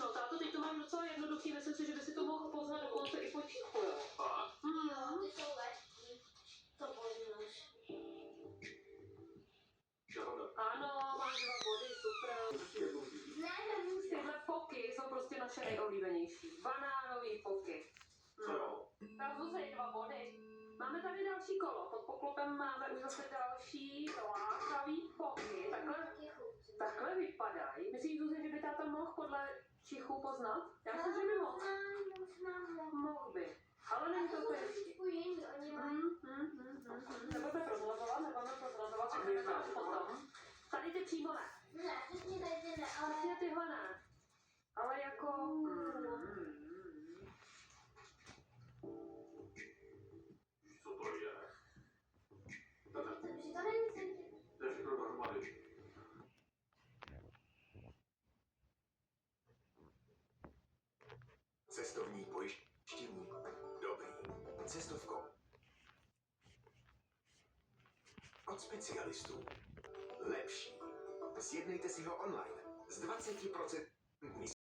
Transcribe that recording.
No, táto, teď to mám docela jednoduchý, myslím si, že by si to mohl poznat dokonce i po tichu, jo. Jo, ty jsou lehký. To poznáš. Ano, máš 2 body, super. Ne, nemusím. Tyhle poky jsou prostě naše nejoblíbenější. Banánový poky. Tak zase 2 body. Máme tady další kolo. Pod poklopem máme už zase další lákavý poky. Takhle vypadají. Myslíš, Zuzi, že by táta mohl podle čichu poznat? Já myslím, že by mohl. Mohl by. Ale není to úplně jistý. Nebudeme prozrazovat, tak jdeme až potom. Tady ty přímo ne. Ne, přesně tady ty ne, ale... Přesně tyhle ne. Ale jako... Co to je? To není cítit. To je všechno dohromady. Cestovní pojištění. Dobrý. Cestovko. Od specialistů. Lepší. Sjednejte si ho online s 20%